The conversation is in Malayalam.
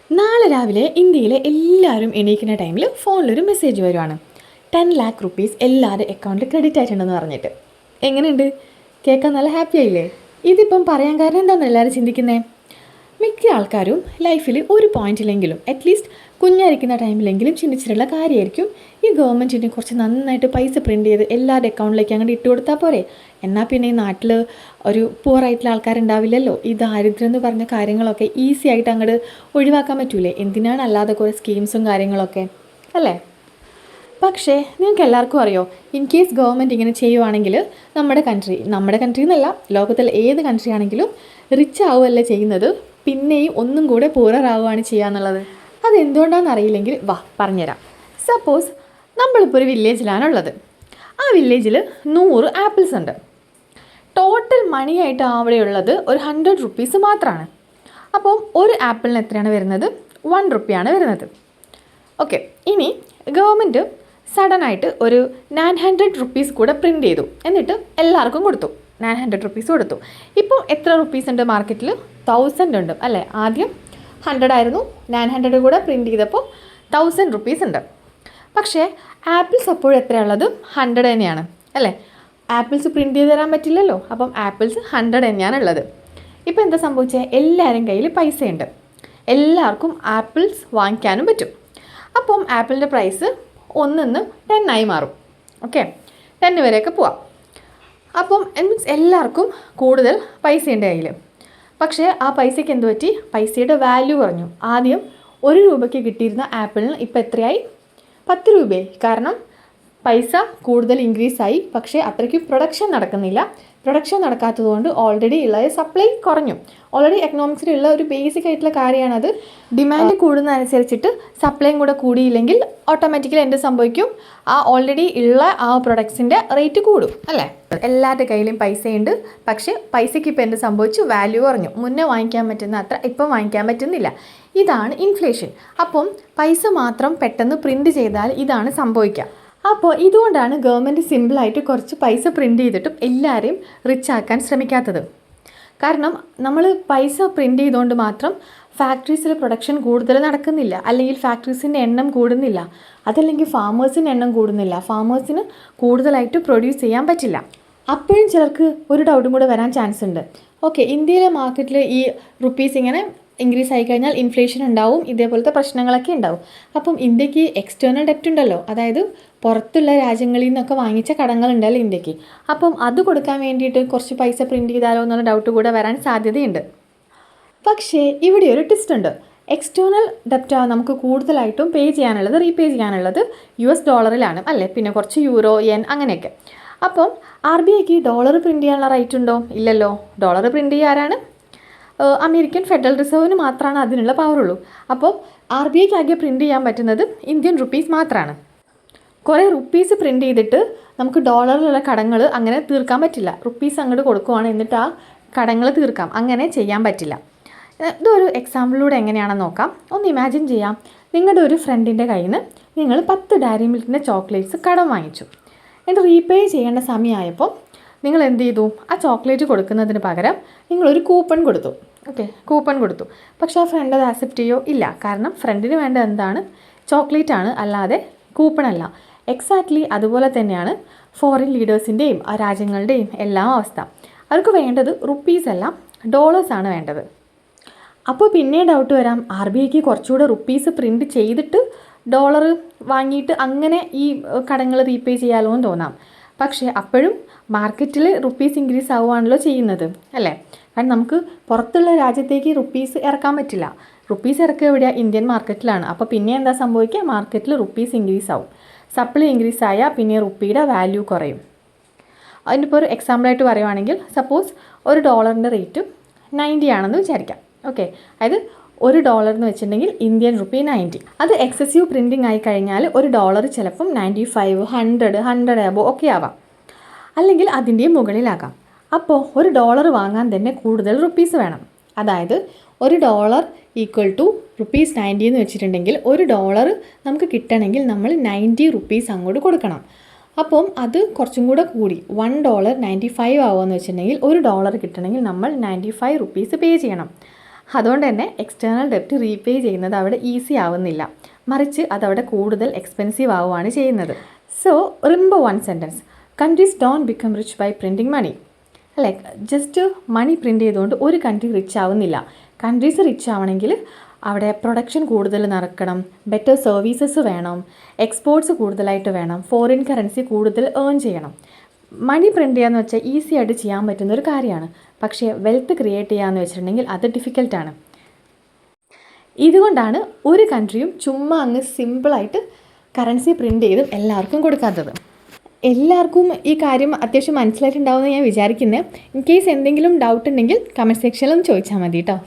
നാളെ രാവിലെ ഇന്ത്യയിലെ എല്ലാവരും എണീക്കുന്ന ടൈമിൽ ഫോണിലൊരു മെസ്സേജ് വരുവാണ്. 10 lakh rupees എല്ലാവരുടെ അക്കൗണ്ടിൽ ക്രെഡിറ്റ് ആയിട്ടുണ്ടെന്ന് പറഞ്ഞിട്ട്. എങ്ങനെയുണ്ട്? കേൾക്കാൻ നല്ല ഹാപ്പി ആയില്ലേ? ഇതിപ്പം പറയാൻ കാരണം എന്താണെന്ന് എല്ലാവരും ചിന്തിക്കുന്നത്? മിക്ക ആൾക്കാരും ലൈഫിൽ ഒരു പോയിന്റിലെങ്കിലും അറ്റ്ലീസ്റ്റ് കുഞ്ഞായിരിക്കുന്ന ടൈമിലെങ്കിലും ചിന്തിച്ചിട്ടുള്ള കാര്യമായിരിക്കും ഈ ഗവൺമെൻറ്റിനെ കുറച്ച് നന്നായിട്ട് പൈസ പ്രിൻറ്റ് ചെയ്ത് എല്ലാവരുടെ അക്കൗണ്ടിലേക്ക് അങ്ങോട്ട് ഇട്ട് കൊടുത്താൽ പോരെ. എന്നാൽ പിന്നെ ഈ നാട്ടിൽ ഒരു പുവറായിട്ടുള്ള ആൾക്കാരുണ്ടാവില്ലല്ലോ. ഈ ദാരിദ്ര്യം എന്ന് പറഞ്ഞ കാര്യങ്ങളൊക്കെ ഈസി ആയിട്ട് അങ്ങോട്ട് ഒഴിവാക്കാൻ പറ്റൂലേ? എന്തിനാണ് അല്ലാതെ കുറേ സ്കീംസും കാര്യങ്ങളൊക്കെ അല്ലേ? പക്ഷേ നിങ്ങൾക്ക് എല്ലാവർക്കും അറിയോ, ഇൻ കേസ് ഗവൺമെൻറ് ഇങ്ങനെ ചെയ്യുവാണെങ്കിൽ നമ്മുടെ കൺട്രി എന്നല്ല, ലോകത്തിലെ ഏത് കൺട്രി ആണെങ്കിലും റിച്ച് ആവുകയല്ല ചെയ്യുന്നത്, പിന്നെയും ഒന്നും കൂടെ പൂററാവുകയാണ് ചെയ്യുക എന്നുള്ളത്. അതെന്തുകൊണ്ടാണെന്ന് അറിയില്ലെങ്കിൽ വാ പറഞ്ഞുതരാം. സപ്പോസ് നമ്മളിപ്പോൾ ഒരു വില്ലേജിലാണുള്ളത്. ആ വില്ലേജിൽ 100 ആപ്പിൾസ് ഉണ്ട്. ടോട്ടൽ മണിയായിട്ട് അവിടെയുള്ളത് ഒരു 100 റുപ്പീസ് മാത്രമാണ്. അപ്പം ഒരു ആപ്പിളിന് എത്രയാണ് വരുന്നത്? 1 റുപ്പിയാണ് വരുന്നത്. ഓക്കെ, ഇനി ഗവൺമെൻറ് സഡനായിട്ട് ഒരു 900 റുപ്പീസ് കൂടെ പ്രിൻറ്റ് ചെയ്തു. എന്നിട്ട് എല്ലാവർക്കും കൊടുത്തു. 900 റുപ്പീസ് കൊടുത്തു. ഇപ്പോൾ എത്ര റുപ്പീസ് ഉണ്ട് മാർക്കറ്റിൽ? 1000 ഉണ്ട് അല്ലേ? ആദ്യം 100 ആയിരുന്നു, 900 കൂടെ പ്രിൻറ്റ് ചെയ്തപ്പോൾ 1000 റുപ്പീസ് ഉണ്ട്. പക്ഷേ ആപ്പിൾസ് അപ്പോഴും എത്രയുള്ളത്? 100 തന്നെയാണ് അല്ലേ? ആപ്പിൾസ് പ്രിൻറ്റ് ചെയ്ത് തരാൻ പറ്റില്ലല്ലോ. അപ്പം ആപ്പിൾസ് 100 തന്നെയാണ് ഉള്ളത്. ഇപ്പോൾ എന്താ സംഭവിച്ചത്? എല്ലാവരും കയ്യിൽ പൈസയുണ്ട്, എല്ലാവർക്കും ആപ്പിൾസ് വാങ്ങിക്കാനും പറ്റും. അപ്പം ആപ്പിളിൻ്റെ പ്രൈസ് 1 10 ആയി മാറും. ഓക്കെ, 10 വരെയൊക്കെ പോവാം. അപ്പം മീൻസ് എല്ലാവർക്കും കൂടുതൽ പൈസയുണ്ട് കയ്യിൽ. പക്ഷേ ആ പൈസയ്ക്ക് എന്ത് പറ്റി? പൈസയുടെ വാല്യൂ കുറഞ്ഞു. ആദ്യം 1 രൂപയ്ക്ക് കിട്ടിയിരുന്ന ആപ്പിളിന് ഇപ്പോൾ എത്രയായി? 10 രൂപയായി. കാരണം പൈസ കൂടുതൽ ഇൻക്രീസ് ആയി, പക്ഷേ അത്രയ്ക്ക് പ്രൊഡക്ഷൻ നടക്കുന്നില്ല. പ്രൊഡക്ഷൻ നടക്കാത്തതുകൊണ്ട് ഓൾറെഡി ഉള്ള സപ്ലൈ കുറഞ്ഞു. ഓൾറെഡി എക്കണോമിക്സിലുള്ള ഒരു ബേസിക് ആയിട്ടുള്ള കാര്യമാണത്. ഡിമാൻഡ് കൂടുന്നതനുസരിച്ചിട്ട് സപ്ലൈയും കൂടെ കൂടിയില്ലെങ്കിൽ ഓട്ടോമാറ്റിക്കലി എന്ത് സംഭവിക്കും? ആ ഓൾറെഡി ഉള്ള ആ പ്രൊഡക്ട്സിൻ്റെ റേറ്റ് കൂടും അല്ലേ? എല്ലാവരുടെ കയ്യിലും പൈസയുണ്ട്, പക്ഷേ പൈസയ്ക്ക് ഇപ്പോൾ എന്ത് സംഭവിച്ചു? വാല്യൂ കുറഞ്ഞു. മുന്നേ വാങ്ങിക്കാൻ പറ്റുന്ന അത്ര ഇപ്പം വാങ്ങിക്കാൻ പറ്റുന്നില്ല. ഇതാണ് ഇൻഫ്ലേഷൻ. അപ്പം പൈസ മാത്രം പെട്ടെന്ന് പ്രിൻറ്റ് ചെയ്താൽ ഇതാണ് സംഭവിക്കുക. അപ്പോൾ ഇതുകൊണ്ടാണ് ഗവൺമെൻറ് സിമ്പിളായിട്ട് കുറച്ച് പൈസ പ്രിൻറ്റ് ചെയ്തിട്ടും എല്ലാവരെയും റിച്ച് ആക്കാൻ ശ്രമിക്കാത്തത്. കാരണം നമ്മൾ പൈസ പ്രിൻറ്റ് ചെയ്തുകൊണ്ട് മാത്രം ഫാക്ടറീസിൽ പ്രൊഡക്ഷൻ കൂടുതൽ നടക്കുന്നില്ല, അല്ലെങ്കിൽ ഫാക്ടറീസിൻ്റെ എണ്ണം കൂടുന്നില്ല, അതല്ലെങ്കിൽ ഫാമേഴ്സിൻ്റെ എണ്ണം കൂടുന്നില്ല, ഫാമേഴ്സിന് കൂടുതലായിട്ട് പ്രൊഡ്യൂസ് ചെയ്യാൻ പറ്റില്ല. അപ്പോഴും ചിലർക്ക് ഒരു ഡൗട്ടും കൂടെ വരാൻ ചാൻസ് ഉണ്ട്. ഓക്കെ, ഇന്ത്യയിലെ മാർക്കറ്റിൽ ഈ റുപ്പീസ് ഇങ്ങനെ ഇൻക്രീസ് ആയി കഴിഞ്ഞാൽ ഇൻഫ്ലേഷൻ ഉണ്ടാവും, ഇതേപോലത്തെ പ്രശ്നങ്ങളൊക്കെ ഉണ്ടാവും. അപ്പം ഇന്ത്യക്ക് എക്സ്റ്റേണൽ ഡെപ്റ്റ് ഉണ്ടല്ലോ, അതായത് പുറത്തുള്ള രാജ്യങ്ങളിൽ നിന്നൊക്കെ വാങ്ങിച്ച കടങ്ങളുണ്ടല്ലോ ഇന്ത്യക്ക്. അപ്പം അത് കൊടുക്കാൻ വേണ്ടിയിട്ട് കുറച്ച് പൈസ പ്രിൻറ്റ് ചെയ്താലോ എന്നുള്ള ഡൗട്ട് കൂടെ വരാൻ സാധ്യതയുണ്ട്. പക്ഷേ ഇവിടെ ഒരു ട്വിസ്റ്റ് ഉണ്ട്. എക്സ്റ്റേണൽ ഡെപ്റ്റ് നമുക്ക് കൂടുതലായിട്ടും റീപേ ചെയ്യാനുള്ളത് US ഡോളറിലാണ് അല്ലേ? പിന്നെ കുറച്ച് യൂറോ, യെൻ അങ്ങനെയൊക്കെ. അപ്പം RBIക്ക് ഡോളർ പ്രിൻറ്റ് ചെയ്യാനുള്ള റൈറ്റ് ഉണ്ടോ? ഇല്ലല്ലോ. ഡോളർ പ്രിൻറ്റ് ചെയ്യാനാണ് അമേരിക്കൻ ഫെഡറൽ റിസർവിന് മാത്രമാണ് അതിനുള്ള പവറുള്ളൂ. അപ്പോൾ RBIക്ക് ആകെ പ്രിൻറ്റ് ചെയ്യാൻ പറ്റുന്നത് ഇന്ത്യൻ റുപ്പീസ് മാത്രമാണ്. കുറേ റുപ്പീസ് പ്രിൻറ്റ് ചെയ്തിട്ട് നമുക്ക് ഡോളറിലുള്ള കടങ്ങൾ അങ്ങനെ തീർക്കാൻ പറ്റില്ല. റുപ്പീസ് അങ്ങോട്ട് കൊടുക്കുവാണ്, എന്നിട്ട് ആ കടങ്ങൾ തീർക്കാം, അങ്ങനെ ചെയ്യാൻ പറ്റില്ല. ഇതൊരു എക്സാമ്പിളിലൂടെ എങ്ങനെയാണെന്ന് നോക്കാം. ഒന്ന് ഇമാജിൻ ചെയ്യാം. നിങ്ങളുടെ ഒരു ഫ്രണ്ടിൻ്റെ കയ്യിൽ നിന്ന് നിങ്ങൾ 10 ഡയറി മിൽക്കിൻ്റെ ചോക്ലേറ്റ്സ് കടം വാങ്ങിച്ചു. എന്നിട്ട് റീപേ ചെയ്യേണ്ട സമയമായപ്പോൾ നിങ്ങൾ എന്ത് ചെയ്തു? ആ ചോക്ലേറ്റ് കൊടുക്കുന്നതിന് പകരം നിങ്ങളൊരു കൂപ്പൺ കൊടുത്തു. ഓക്കെ, കൂപ്പൺ കൊടുത്തു. പക്ഷേ ആ ഫ്രണ്ട് അത് ആക്സെപ്റ്റ് ചെയ്യോ? ഇല്ല. കാരണം ഫ്രണ്ടിന് വേണ്ട എന്താണ്? ചോക്ലേറ്റ് ആണ്, അല്ലാതെ കൂപ്പൺ അല്ല. എക്സാക്ട്ലി അതുപോലെ തന്നെയാണ് ഫോറിൻ ലീഡേഴ്സിൻ്റെയും ആ രാജ്യങ്ങളുടെയും എല്ലാം അവസ്ഥ. അവർക്ക് വേണ്ടത് റുപ്പീസ് അല്ല, ഡോളേഴ്സാണ് വേണ്ടത്. അപ്പോൾ പിന്നെ ഡൗട്ട് വരാം, RBIക്ക് കുറച്ചുകൂടെ റുപ്പീസ് പ്രിൻറ്റ് ചെയ്തിട്ട് ഡോളർ വാങ്ങിയിട്ട് അങ്ങനെ ഈ കടങ്ങൾ റീപേ ചെയ്യാമല്ലോ എന്ന് തോന്നാം. പക്ഷേ അപ്പോഴും മാർക്കറ്റിൽ റുപ്പീസ് ഇൻക്രീസ് ആവുകയാണല്ലോ ചെയ്യുന്നത് അല്ലേ? കാരണം നമുക്ക് പുറത്തുള്ള രാജ്യത്തേക്ക് റുപ്പീസ് ഇറക്കാൻ പറ്റില്ല. റുപ്പീസ് ഇറക്കുക എവിടെയാണ്? ഇന്ത്യൻ മാർക്കറ്റിലാണ്. അപ്പോൾ പിന്നെ എന്താ സംഭവിക്കുക? മാർക്കറ്റിൽ റുപ്പീസ് ഇൻക്രീസ് ആവും. സപ്ലൈ ഇൻക്രീസ് ആയാൽ പിന്നെ റുപ്പിയുടെ വാല്യൂ കുറയും. അതിനിപ്പോൾ ഒരു എക്സാമ്പിളായിട്ട് പറയുവാണെങ്കിൽ, സപ്പോസ് ഒരു ഡോളറിൻ്റെ റേറ്റ് 90 ആണെന്ന് വിചാരിക്കാം. ഓക്കെ, അതായത് $1 എന്ന് വെച്ചിട്ടുണ്ടെങ്കിൽ ഇന്ത്യൻ റുപ്പി 90. അത് എക്സസീവ് പ്രിൻറ്റിംഗ് ആയി കഴിഞ്ഞാൽ ഒരു ഡോളർ ചിലപ്പം 95, 100 അബോ ഒക്കെ ആവാം, അല്ലെങ്കിൽ അതിൻ്റെയും മുകളിലാകാം. അപ്പോൾ ഒരു ഡോളർ വാങ്ങാൻ തന്നെ കൂടുതൽ റുപ്പീസ് വേണം. അതായത് $1 = റുപ്പീസ് 90 എന്ന് വെച്ചിട്ടുണ്ടെങ്കിൽ $1 നമുക്ക് കിട്ടണമെങ്കിൽ നമ്മൾ 90 റുപ്പീസ് അങ്ങോട്ട് കൊടുക്കണം. അപ്പം അത് കുറച്ചും കൂടെ കൂടി $1 95 ആവുമെന്ന് വെച്ചിട്ടുണ്ടെങ്കിൽ $1 കിട്ടണമെങ്കിൽ നമ്മൾ 95 റുപ്പീസ് പേ ചെയ്യണം. അതുകൊണ്ട് തന്നെ എക്സ്റ്റേണൽ ഡെപ്റ്റ് റീപേ ചെയ്യുന്നത് അവിടെ ഈസി ആവുന്നില്ല, മറിച്ച് അതവിടെ കൂടുതൽ എക്സ്പെൻസീവ് ആവുകയാണ് ചെയ്യുന്നത്. So remember one sentence, countries don't become rich by printing money. അല്ലെ, ജസ്റ്റ് മണി പ്രിൻറ്റ് ചെയ്തുകൊണ്ട് ഒരു കൺട്രി റിച്ച് ആവുന്നില്ല. കൺട്രീസ് റിച്ച് ആവണമെങ്കിൽ അവിടെ പ്രൊഡക്ഷൻ കൂടുതൽ നടക്കണം, ബെറ്റർ സർവീസസ് വേണം, എക്സ്പോർട്സ് കൂടുതലായിട്ട് വേണം, ഫോറിൻ കറൻസി കൂടുതൽ ഏൺ ചെയ്യണം. മണി പ്രിൻറ്റ് ചെയ്യാന്ന് വെച്ചാൽ ഈസി ആയിട്ട് ചെയ്യാൻ പറ്റുന്ന ഒരു കാര്യമാണ്. പക്ഷേ വെൽത്ത് ക്രിയേറ്റ് ചെയ്യാമെന്ന് വെച്ചിട്ടുണ്ടെങ്കിൽ അത് ഡിഫിക്കൽട്ടാണ്. ഇതുകൊണ്ടാണ് ഒരു കൺട്രിയും ചുമ്മാ അങ്ങ് സിമ്പിളായിട്ട് കറൻസി പ്രിൻറ്റ് ചെയ്തും എല്ലാവർക്കും കൊടുക്കാത്തത്. എല്ലാവർക്കും ഈ കാര്യം അത്യാവശ്യം മനസ്സിലായിട്ടുണ്ടാവുമെന്ന് ഞാൻ വിചാരിക്കുന്നത്. ഇൻ കേസ് എന്തെങ്കിലും ഡൗട്ട് ഉണ്ടെങ്കിൽ കമൻറ്റ് സെക്ഷനിൽ ഒന്ന് ചോദിച്ചാൽ മതി കേട്ടോ.